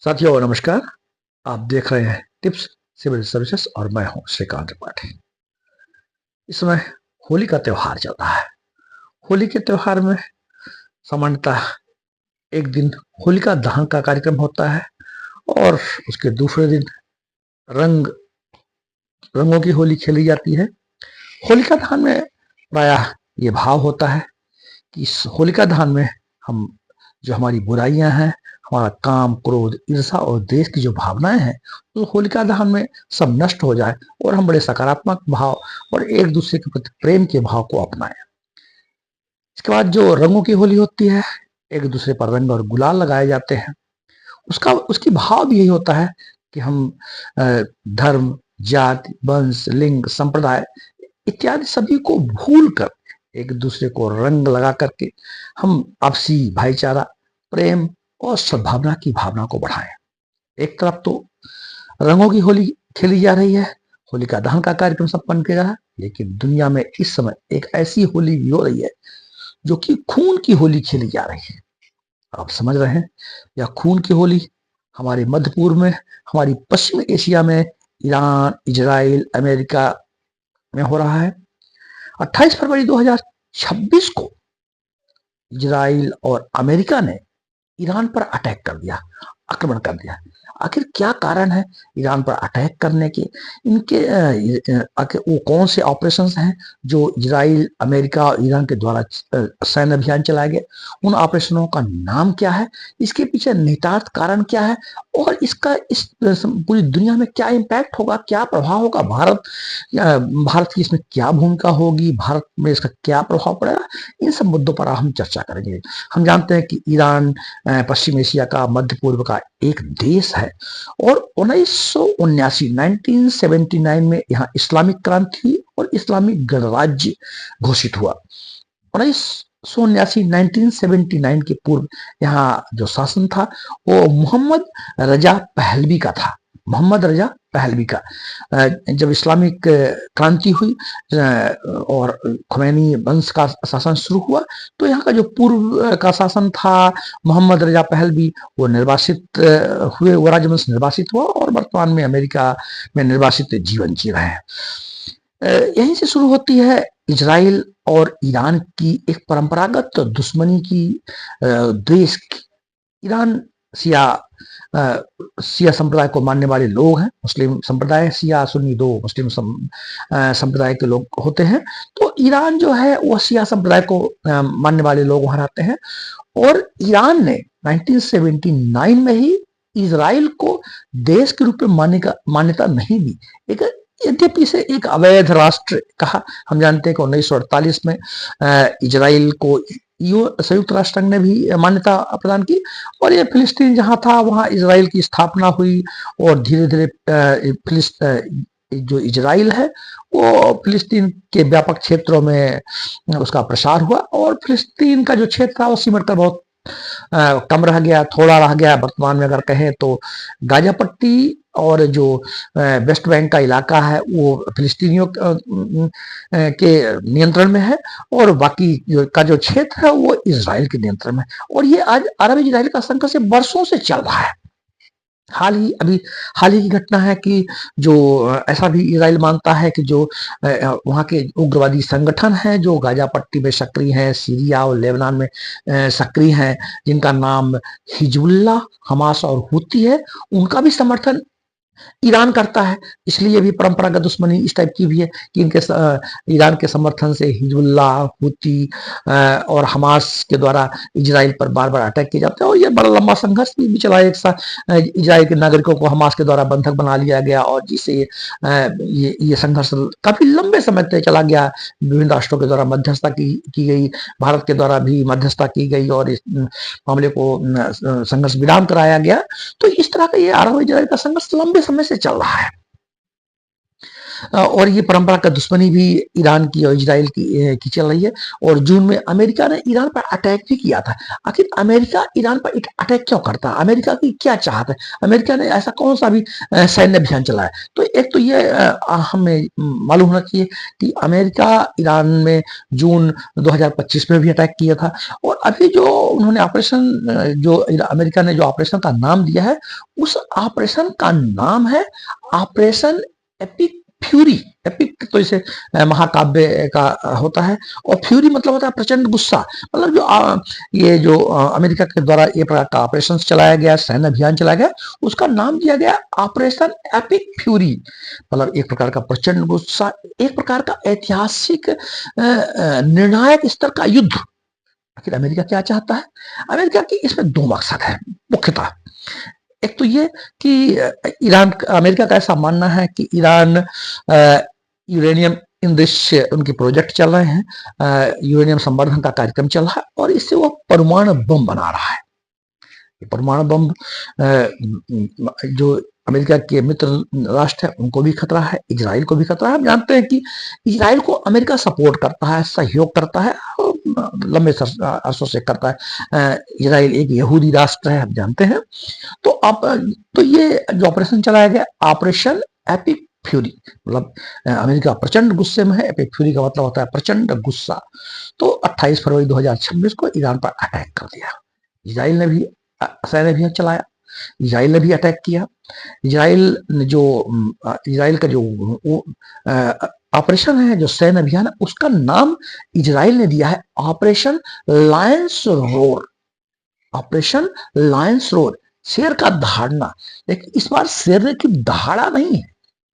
साथियों नमस्कार। आप देख रहे हैं टिप्स सिविल सर्विसेज और मैं हूं श्रीकांत त्रिपाठी। इस समय होली का त्योहार चल रहा है। होली के त्योहार में सामान्यतः एक दिन होलिका दहन का कार्यक्रम होता है और उसके दूसरे दिन रंग रंगों की होली खेली जाती है। होलिका दहन में प्रायः ये भाव होता है कि इस होलिका दहन में हम जो हमारी बुराइयां हैं, हमारा काम, क्रोध, ईर्षा और देश की जो भावनाएं हैं, तो होलिका दहन में सब नष्ट हो जाए और हम बड़े सकारात्मक भाव और एक दूसरे के प्रति प्रेम के भाव को अपनाएं। इसके बाद जो रंगों की होली होती है, एक दूसरे पर रंग और गुलाल लगाए जाते हैं। उसकी भाव भी यही होता है कि हम धर्म, जाति, वंश, लिंग, संप्रदाय इत्यादि सभी को भूल कर एक दूसरे को रंग लगा करके हम आपसी भाईचारा, प्रेम और सद्भावना की भावना को बढ़ाएं। एक तरफ तो रंगों की होली खेली जा रही है, होलिका दहन का कार्यक्रम संपन्न किया जा रहा है, लेकिन दुनिया में इस समय एक ऐसी होली भी हो रही है जो कि खून की होली खेली जा रही है। आप समझ रहे हैं, यह खून की होली हमारे मध्य पूर्व में, हमारी पश्चिम एशिया में, ईरान, इजराइल, अमेरिका में हो रहा है। 28 फरवरी 2026 को इजराइल और अमेरिका ने ईरान पर अटैक कर दिया, आक्रमण कर दिया। आखिर क्या कारण है ईरान पर अटैक करने के? इनके आखिर वो कौन से ऑपरेशंस हैं जो इजराइल, अमेरिका और ईरान के द्वारा सैन्य अभियान चलाए गए? उन ऑपरेशनों का नाम क्या है? इसके पीछे निहितार्थ कारण क्या है? और इसका इस पूरी दुनिया में क्या इम्पैक्ट होगा, क्या प्रभाव होगा? भारत की इसमें क्या भूमिका होगी? भारत में इसका क्या प्रभाव पड़ेगा? इन सब मुद्दों पर हम चर्चा करेंगे। हम जानते हैं कि ईरान पश्चिम एशिया का, मध्य पूर्व का एक देश है और 1979 में यहाँ इस्लामिक क्रांति और इस्लामिक गणराज्य घोषित हुआ। 1979 के पूर्व यहाँ जो शासन था वो मोहम्मद रजा पहलवी का था। मोहम्मद रजा पहलवी का जब इस्लामिक क्रांति हुई और खुमैनी वंश का शासन शुरू हुआ, तो यहाँ का जो पूर्व का शासन था मोहम्मद रजा पहलवी, वो निर्वासित हुए, वो राजवंश निर्वासित हुआ और वर्तमान में अमेरिका में निर्वासित जीवन जी रहे हैं। यहीं से शुरू होती है इजराइल और ईरान की एक परंपरागत दुश्मनी की, द्वेष की। ईरान शिया संप्रदाय को मानने वाले लोग हैं, मुस्लिम संप्रदाय, शिया सुन्नी दो मुस्लिम संप्रदाय के लोग होते हैं। तो ईरान जो है वो शिया संप्रदाय को मानने वाले लोग वहां रहते हैं और ईरान ने 1979 में ही इजराइल को देश के रूप में मान्यता नहीं दी। यद्यपि इसे एक अवैध राष्ट्र कहा। हम जानते हैं कि 1948 में इजराइल को संयुक्त राष्ट्र संघ ने भी मान्यता प्रदान की और ये फिलिस्तीन जहां था वहां इजराइल की स्थापना हुई और धीरे धीरे जो इजराइल है वो फिलिस्तीन के व्यापक क्षेत्रों में उसका प्रसार हुआ और फिलिस्तीन का जो क्षेत्र था वो सिमट कर बहुत कम रह गया, थोड़ा रह गया। वर्तमान में अगर कहें तो गाजा पट्टी और जो वेस्ट बैंक का इलाका है वो फिलिस्तीनियों के नियंत्रण में है और बाकी का जो क्षेत्र है वो इजराइल के नियंत्रण में है। और ये आज अरब इजराइल का संघर्ष वर्षों से चल रहा है। हाल ही की घटना है कि जो ऐसा भी इजराइल मानता है कि जो वहाँ के उग्रवादी संगठन हैं जो गाजा पट्टी में सक्रिय हैं, सीरिया और लेबनान में सक्रिय हैं, जिनका नाम हिजबुल्लाह, हमास और हूती है, उनका भी समर्थन ईरान करता है। इसलिए भी परंपरागत दुश्मनी इस टाइप की भी है कि इनके ईरान के समर्थन से हिजबुल्लाह, हूती और हमास के द्वारा इजराइल पर बार बार अटैक किए जाते हैं और ये बड़ा लंबा संघर्ष भी चला। एक साथ इजराइल के नागरिकों को हमास के द्वारा बंधक बना लिया गया और जिससे ये संघर्ष काफी लंबे समय तक चला गया। विभिन्न राष्ट्रों के द्वारा मध्यस्थता की गई, भारत के द्वारा भी मध्यस्थता की गई और इस मामले को संघर्ष विराम कराया गया। तो इस तरह का ये अरब इजराइल का संघर्ष लंबे समय से चल रहा है। और ये परंपरा का दुश्मनी भी ईरान की और इजराइल की चल रही है। और जून में अमेरिका ने ईरान पर अटैक भी किया था। आखिर अमेरिका ईरान पर अटैक क्यों करता है? अमेरिका की क्या चाहत है? अमेरिका ने ऐसा कौन सा भी सैन्य अभियान चलाया? तो एक तो ये हमें मालूम होना चाहिए कि अमेरिका ईरान में जून 2025 में भी अटैक किया था। और अभी जो उन्होंने ऑपरेशन जो अमेरिका ने जो ऑपरेशन का नाम दिया है, उस ऑपरेशन का नाम है ऑपरेशन एपिक फ्यूरी। एपिक तो इसे महाकाव्य का होता है, और फ्यूरी मतलब होता है प्रचंड गुस्सा। मतलब जो ये जो अमेरिका के द्वारा ये प्रकार का ऑपरेशन चलाया गया, सैन्य अभियान चलाया गया, उसका नाम दिया गया ऑपरेशन एपिक फ्यूरी। मतलब एक प्रकार का प्रचंड गुस्सा, एक प्रकार का ऐतिहासिक निर्णायक स्तर का युद्ध। आखिर अमेरिका क्या चाहता है? अमेरिका की इसमें दो मकसद है मुख्यतः। एक तो ये कि ईरान, अमेरिका का ऐसा मानना है कि ईरान यूरेनियम इंदृश्य उनके प्रोजेक्ट चल रहे हैं, यूरेनियम संवर्धन का कार्यक्रम चल रहा है, और इससे वो परमाणु बम बना रहा है। परमाणु बम जो अमेरिका के मित्र राष्ट्र है उनको भी खतरा है, इजराइल को भी खतरा है। हम जानते हैं कि इजराइल को अमेरिका सपोर्ट करता है, सहयोग करता है, लंबे अरसों से करता है। इजराइल एक यहूदी राष्ट्र है, हम जानते हैं। तो अब तो ये जो ऑपरेशन चलाया गया, ऑपरेशन एपिक फ्यूरी, मतलब अमेरिका प्रचंड गुस्से में है। एपिक फ्यूरी का मतलब होता है प्रचंड गुस्सा। तो 28 फरवरी 2026 को ईरान पर अटैक कर दिया। इजराइल ने भी सैन्य अभियान चलाया, इजराइल ने भी अटैक किया। इजराइल का जो ऑपरेशन है, जो सैन्य अभियान है, उसका नाम इजराइल ने दिया है operation Lions roar. Operation Lions roar, शेर का दहाड़ना। लेकिन इस बार शेर ने की दहाड़ा नहीं है,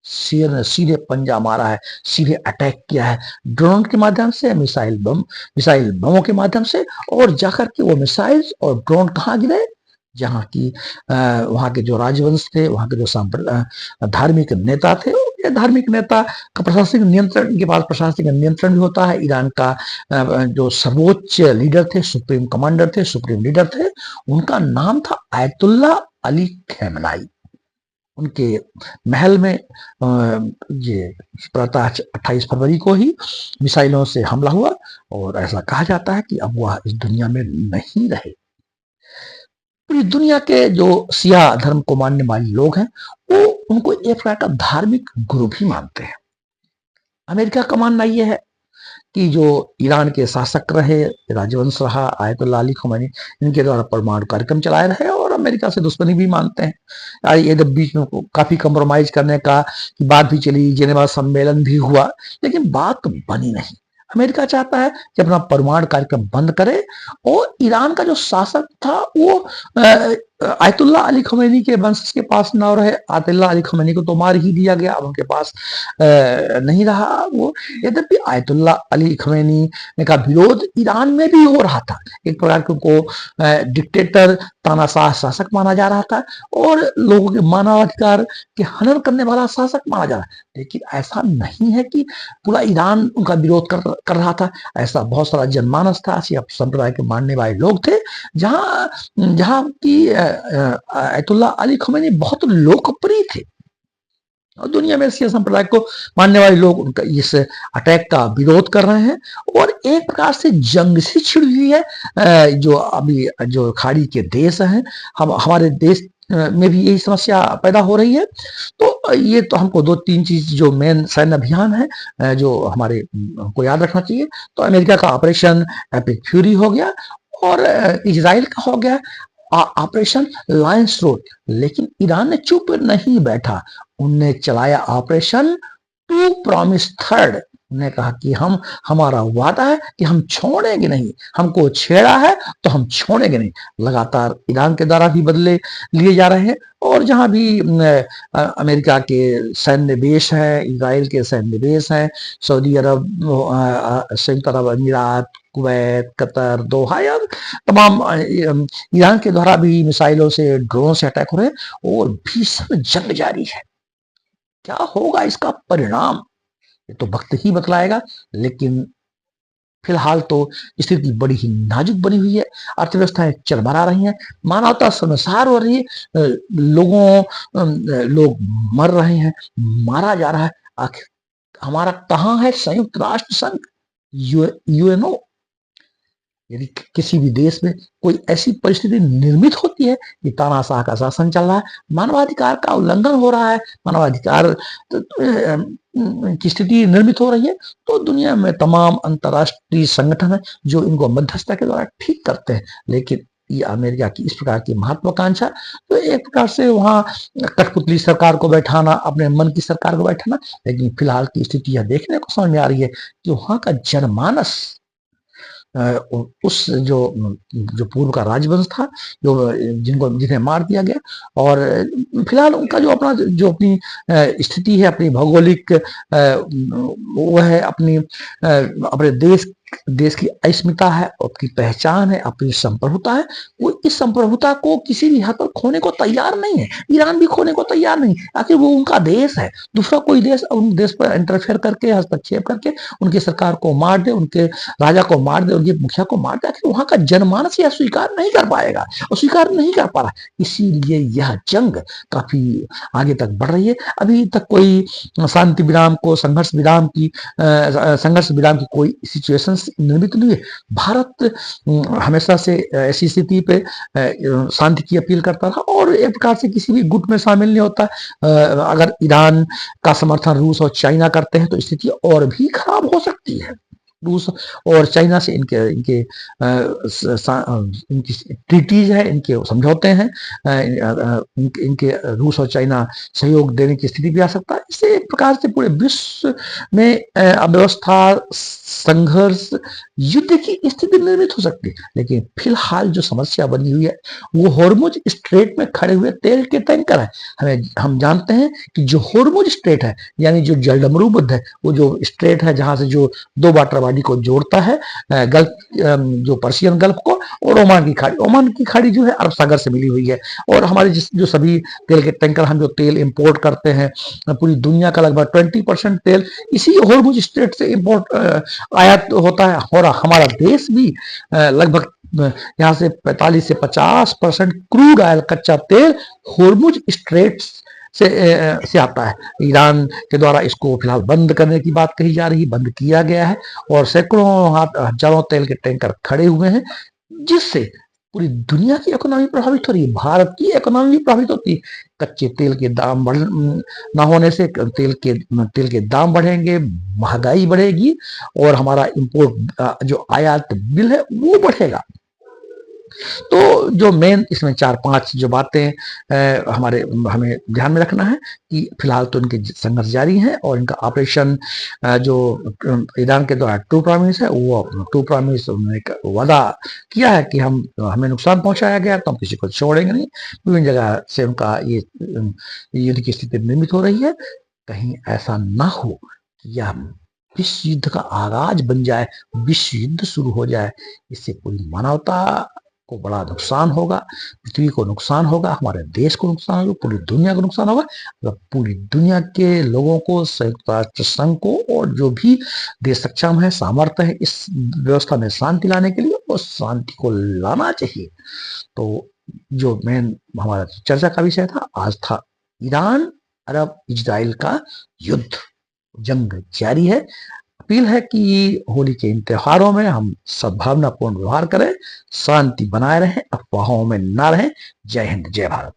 शेर ने सीधे पंजा मारा है, सीधे अटैक किया है, ड्रोन के माध्यम से, मिसाइल बमों के माध्यम से। और जाकर के वो मिसाइल और ड्रोन कहाँ गिरे? जहाँ की वहां के जो राजवंश थे, वहां के जो धार्मिक नेता थे, ये धार्मिक नेता का प्रशासनिक नियंत्रण, इनके पास प्रशासनिक नियंत्रण भी होता है। ईरान का जो सर्वोच्च लीडर थे, सुप्रीम कमांडर थे, सुप्रीम लीडर थे, उनका नाम था आयतुल्ला अली खamenei। उनके महल में ये प्रातः 28 फरवरी को ही मिसाइलों से हमला हुआ, और ऐसा कहा जाता है कि अब वह इस दुनिया में नहीं रहे। पूरी दुनिया के जो सिया धर्म को मानने वाले लोग हैं, वो उनको एक प्रकार का धार्मिक गुरु भी मानते हैं। अमेरिका का मानना यह है कि जो ईरान के शासक रहे, राजवंश रहा, आयतुल्ला अली खमेनी, इनके द्वारा परमाणु कार्यक्रम चलाए रहे, और अमेरिका से दुश्मनी भी मानते हैं। ये जब बीच में काफी कंप्रोमाइज करने का की बात भी चली, जेनेवा सम्मेलन भी हुआ, लेकिन बात बनी नहीं। अमेरिका चाहता है कि अपना परमाणु कार्यक्रम बंद करे, और ईरान का जो शासक था वो आयतुल्ला अली खमेनी के वंश के पास न रहे। आयतुल्ला अली खमेनी को तो मार ही दिया गया, अब उनके पास नहीं रहा वो। यद्यपि आयतुल्ला अली खमेनी का विरोध ईरान में भी हो रहा था, एक प्रकार के उनको डिक्टेटर, तानाशाह शासक माना जा रहा था, और लोगों के मानवाधिकार के हनन करने वाला शासक माना जा रहा है। लेकिन ऐसा नहीं है कि पूरा ईरान उनका विरोध कर रहा था। ऐसा बहुत सारा जनमानस था, सिया संप्रदाय के मानने वाले लोग थे, जहां की आयतुल्ला अली खमेनी बहुत लोकप्रिय थे, और दुनिया में सिया संप्रदाय को मानने वाले लोग उनका इस अटैक का विरोध कर रहे हैं। और एक प्रकार से जंग सी छिड़ी हुई है। जो अभी जो खाड़ी के देश हैं, हमारे देश में भी यही समस्या पैदा हो रही है। तो ये तो हमको दो तीन चीज जो मेन सैन्य अभियान है जो हमारे हमको याद रखना चाहिए। तो अमेरिका का ऑपरेशन एपिक फ्यूरी हो गया, और इजराइल का हो गया ऑपरेशन लायंस रोड। लेकिन ईरान ने चुप नहीं बैठा, उनने चलाया ऑपरेशन टू प्रॉमिस थर्ड। उन्होंने कहा कि हमारा वादा है कि हम छोड़ेंगे नहीं, हमको छेड़ा है तो हम छोड़ेंगे नहीं। लगातार ईरान के द्वारा भी बदले लिए जा रहे हैं, और जहां भी अमेरिका के सैन्य बेस है, इजराइल के सैन्य बेस है, सऊदी अरब, संयुक्त अरब अमीरात, कुवैत, कतर, दोहा, या तमाम ईरान के द्वारा भी मिसाइलों से, ड्रोन से अटैक हो रहे हैं, और भीषण जंग जारी है। क्या होगा इसका परिणाम, ये तो वक्त ही बतलाएगा। लेकिन फिलहाल तो स्थिति बड़ी ही नाजुक बनी हुई है, अर्थव्यवस्थाएं चरमरा रही हैं, मानवता शर्मसार हो रही है, लोग मर रहे हैं, मारा जा रहा है। आखिर हमारा कहाँ है संयुक्त राष्ट्र संघ, यूएनओ? यदि किसी भी देश में कोई ऐसी परिस्थिति निर्मित होती है कि तानाशाह का शासन चल रहा है, मानवाधिकार का उल्लंघन हो रहा है, मानवाधिकार की स्थिति निर्मित हो रही है, तो दुनिया में तमाम अंतर्राष्ट्रीय संगठन है जो इनको मध्यस्थता के द्वारा ठीक करते हैं। लेकिन ये अमेरिका की इस प्रकार की महत्वाकांक्षा, तो एक प्रकार से वहां कठपुतली सरकार को बैठाना, अपने मन की सरकार को बैठाना। लेकिन फिलहाल की स्थिति यह देखने को समझ में आ रही है कि वहां का जनमानस उस जो पूर्व का राजवंश था, जो जिन्हें मार दिया गया, और फिलहाल उनका जो अपनी स्थिति है, अपनी भौगोलिक वो है, अपने देश की अस्मिता है, अपनी पहचान है, अपनी संप्रभुता है, वो इस संप्रभुता को किसी भी हद पर खोने को तैयार नहीं है। ईरान भी खोने को तैयार नहीं, आखिर वो उनका देश है। दूसरा कोई देश उन देश पर इंटरफेयर करके, हस्तक्षेप करके उनकी सरकार को मार दे, उनके राजा को मार दे, उनके मुखिया को मार दे, आखिर वहां का जनमानस यह स्वीकार नहीं कर पाएगा और स्वीकार नहीं कर पा रहा। इसीलिए यह जंग काफी आगे तक बढ़ रही है। अभी तक कोई शांति विराम को, संघर्ष विराम की कोई सिचुएशन निर्मित नहीं है। भारत हमेशा से ऐसी स्थिति पे शांति की अपील करता रहा और एक प्रकार से किसी भी गुट में शामिल नहीं होता। अगर ईरान का समर्थन रूस और चाइना करते हैं तो स्थिति और भी खराब हो सकती है। रूस और चाइना से इनके इनके इनकी ट्रीटीज है, इनके समझौते हैं, इनके रूस और चाइना सहयोग देने की स्थिति भी आ सकता है। इससे एक प्रकार से पूरे विश्व में अव्यवस्था, संघर्ष, युद्ध की स्थिति निर्मित हो सकती है। लेकिन फिलहाल जो समस्या बनी हुई है वो हॉर्मुज स्ट्रेट में खड़े हुए तेल के टैंकर है। हम जानते हैं कि जो हॉर्मुज स्ट्रेट है, यानी जो जलडमरूबुद्ध है, वो जो स्ट्रेट है जहां से जो दो वाटर बॉडी को जोड़ता है, गल्फ, जो पर्शियन गल्फ को और ओमान की खाड़ी। ओमान की खाड़ी जो है अरब सागर से मिली हुई है। और हमारे जो सभी तेल के टैंकर, हम जो तेल इंपोर्ट करते हैं, पूरी दुनिया का लगभग 20% तेल इसी हॉर्मुज स्ट्रेट से इंपोर्ट आयात होता है। और हमारा देश भी लगभग यहाँ से 45 से 50% क्रूड ऑयल, कच्चा तेल हॉर्मुज स्ट्रेट से आता है। ईरान के द्वारा इसको फिलहाल बंद करने की बात कही जा रही है, बंद किया गया है और सैकड़ों हजारों तेल के टैंकर खड़े हुए हैं, जिससे पूरी दुनिया की इकोनॉमी प्रभावित हो रही है। भारत की इकोनॉमी भी प्रभावित होती है। कच्चे तेल के दाम ना होने से तेल के दाम बढ़ेंगे, महंगाई बढ़ेगी और हमारा इंपोर्ट जो आयात बिल है वो बढ़ेगा। तो जो मेन इसमें 4-5 जो बातें हमें ध्यान में रखना है कि फिलहाल तो इनके संघर्ष जारी है और इनका ऑपरेशन जो ईरान के द्वारा ट्रू प्रॉमिस है, वो ट्रू प्रॉमिस एक वादा किया है कि हमें नुकसान पहुंचाया गया तो हम किसी को छोड़ेंगे नहीं। विभिन्न जगह से उनका ये युद्ध की स्थिति निर्मित हो रही है। कहीं ऐसा ना हो कि यह विश्व युद्ध का आगाज बन जाए, विश्व युद्ध शुरू हो जाए। इससे पूरी मानवता को बड़ा नुकसान होगा, पृथ्वी को नुकसान होगा, हमारे देश को नुकसान होगा, पूरी दुनिया को नुकसान होगा। पूरी दुनिया के लोगों को, संयुक्त राष्ट्र संघ को और जो भी देश सक्षम है, सामर्थ्य है इस व्यवस्था में शांति लाने के लिए, और शांति को लाना चाहिए। तो जो मेन हमारा चर्चा का विषय था आज था ईरान अरब इजराइल का युद्ध, जंग जारी है। अपील है कि होली के इन त्योहारों में हम सद्भावनापूर्ण व्यवहार करें, शांति बनाए रहें, अफवाहों में ना रहें। जय हिंद, जय भारत।